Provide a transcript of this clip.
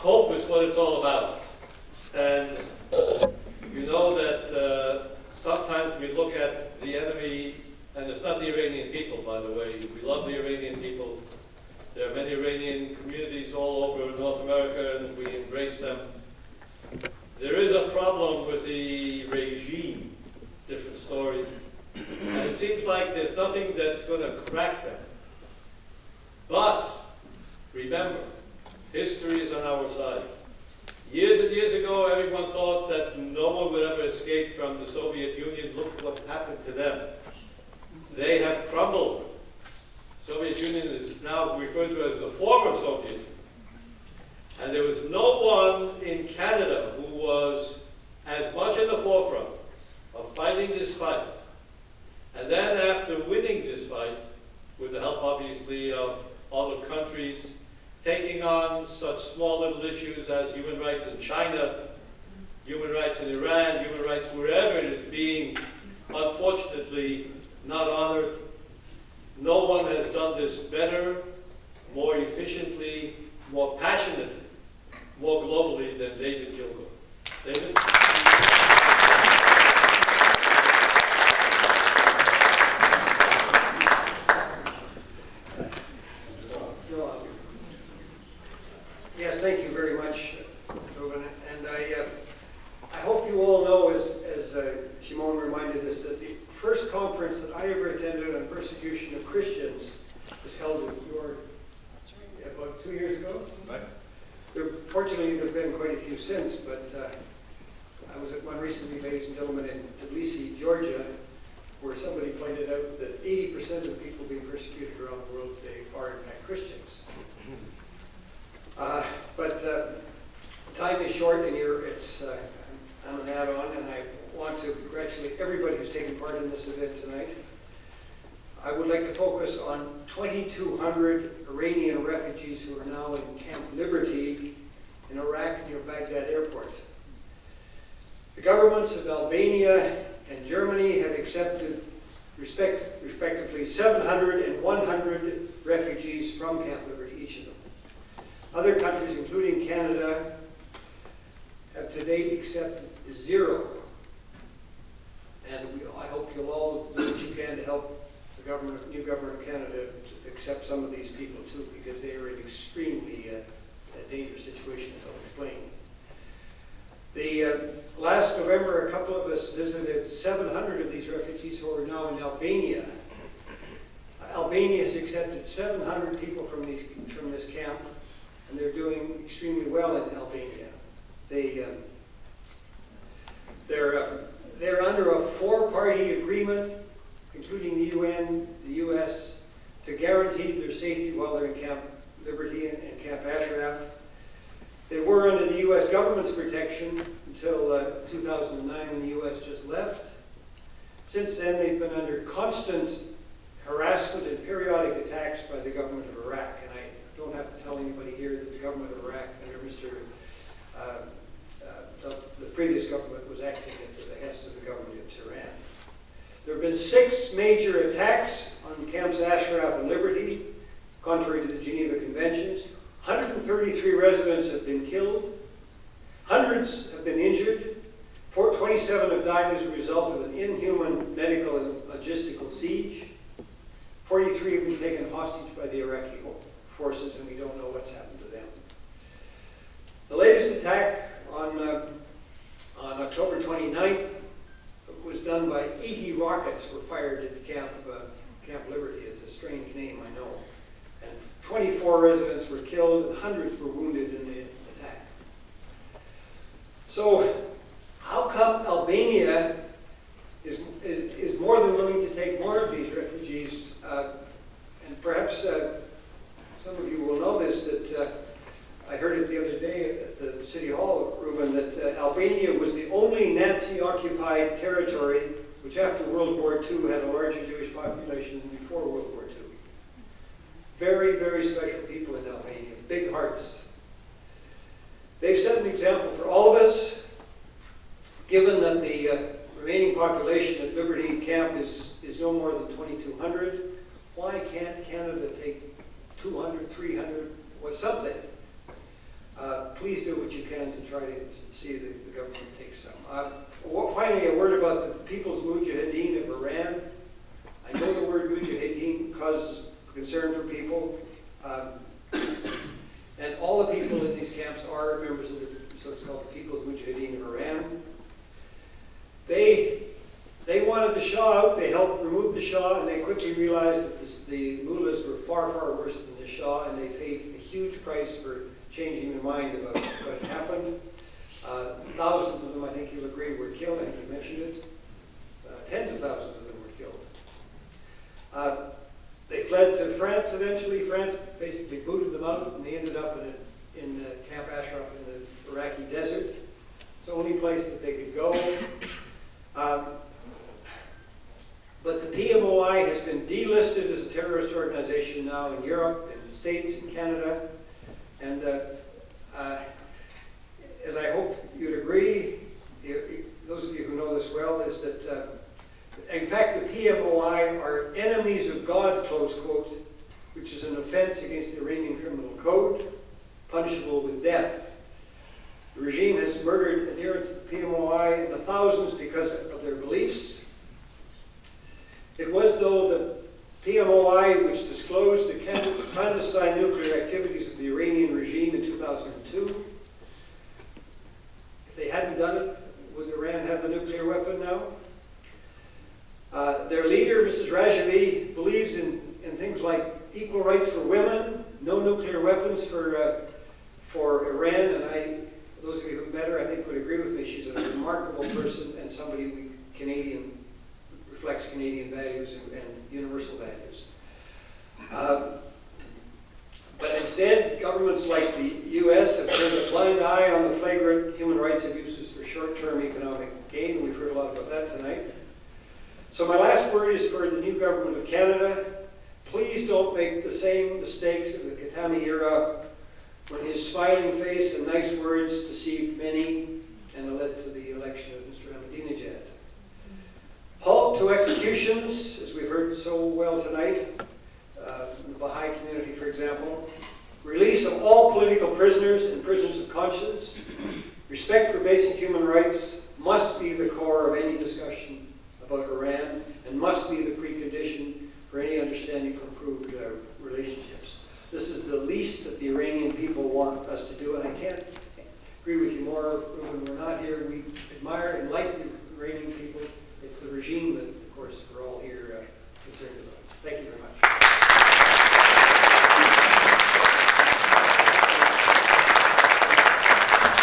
hope is what it's all about. And you know that sometimes we look at the enemy, and it's not the Iranian people, by the way. We love the Iranian people. There are many Iranian communities all over North America, and we embrace them. There is a problem with the regime, different story. And it seems like there's nothing that's going to crack them. But remember, history is on our side. Years and years ago, everyone thought that no one would ever escape from the Soviet Union. Look what happened to them. They have crumbled. The Soviet Union is now referred to as the former Soviet Union. And there was no one in Canada who was as much in the forefront of fighting this fight. And then after winning this fight, with the help obviously of other countries, taking on such small little issues as human rights in China, human rights in Iran, human rights wherever it is being, unfortunately, not honored. No one has done this better, more efficiently, more passionately, more globally than David Kilgour. David? Yes, thank you very much, Ruben. And I hope you all know, as Shimon reminded us, that the first conference that I ever attended on persecution of Christians was held in New York about 2 years ago. Right. Fortunately, there have been quite a few since, but I was at one recently, ladies and gentlemen, in Tbilisi, Georgia, where somebody pointed out that 80% of the people being persecuted around the world today are in fact Christians. But time is short, and I'm an add-on, and I want to congratulate everybody who's taken part in this event tonight. I would like to focus on 2,200 Iranian refugees who are now in Camp Liberty in Iraq near Baghdad Airport. The governments of Albania and Germany have accepted, respectively, 700 and 100 refugees from Camp Liberty, each of them. Other countries, including Canada, have to date accepted 0. And I hope you'll all do what you can to help the new government of Canada to accept some of these people too, because they are in extremely dangerous situation, as I'll explain. Last November, a couple of us visited 700 of these refugees who are now in Albania. Albania has accepted 700 people from this camp, and they're doing extremely well in Albania. They're under a 4-party agreement, including the UN, the US, to guarantee their safety while they're in Camp Liberty and Camp Ashraf. They were under the US government's protection until 2009, when the US just left. Since then, they've been under constant harassment and periodic attacks by the government of Iraq. And I don't have to tell anybody here that the government of Iraq, under the previous government, was acting at the behest of the government of Tehran. There have been 6 major attacks on Camps Ashraf and Liberty, contrary to the Geneva Conventions. 133 residents have been killed. Hundreds have been injured. 27 have died as a result of an inhuman medical and logistical siege. 43 have been taken hostage by the Iraqi forces, and we don't know what's happened to them. The latest attack on October 29th was done by 80 rockets were fired at Camp Liberty. It's a strange name, I know. And 24 residents were killed and hundreds were wounded in the attack. So how come Albania is more than willing to take more of these refugees? And perhaps some of you will know this, that I heard it the other day at the City Hall, Ruben, that Albania was the only Nazi-occupied territory which after World War II had a larger Jewish population than before World War II. Very, very special people in Albania, big hearts. They've set an example for all of us. Given that the remaining population at Liberty Camp is no more than 2,200, why can't Canada take 200, 300, or something? please do what you can to try to see that the government takes some. Finally, a word about the People's Mujahideen of Iran. I know the word Mujahideen causes concern for people. And all the people in these camps are members of the, so it's called the People's Mujahideen of Iran. They wanted the Shah out, they helped remove the Shah, and they quickly realized that the mullahs were far, far worse than the Shah, and they paid a huge price for changing their mind about what happened. Thousands of them, I think you'll agree, were killed. I think you mentioned it. Tens of thousands of them were killed. They fled to France eventually. France basically booted them out, and they ended up in Camp Ashraf in the Iraqi desert. It's the only place that they could go. But the PMOI has been delisted as a terrorist organization now in Europe, in the States, in Canada. And as I hope you'd agree, those of you who know this well, is that in fact the PMOI are enemies of God, close quote, which is an offense against the Iranian Criminal Code, punishable with death. The regime has murdered adherents of the PMOI in the thousands because of their beliefs. It was, though, the PMOI which disclosed the clandestine nuclear activities of the Iranian regime in 2002. If they hadn't done it, would Iran have the nuclear weapon now? Their leader, Mrs. Rajavi, believes in things like equal rights for women, no nuclear weapons for Iran, and those of you who've met her, I think, would agree with me. She's a remarkable person and somebody reflects Canadian values and universal values. But instead, governments like the U.S. have turned a blind eye on the flagrant human rights abuses for short-term economic gain. We've heard a lot about that tonight. So my last word is for the new government of Canada. Please don't make the same mistakes of the Khatami era, when his smiling face and nice words deceived many and led to the election of Mr. Ahmadinejad. Halt to executions, as we've heard so well tonight, in the Baha'i community, for example. Release of all political prisoners and prisoners of conscience. Respect for basic human rights must be the core of any discussion about Iran and must be the precondition for any understanding for improved relationships. This is the least that the Iranian people want us to do, and I can't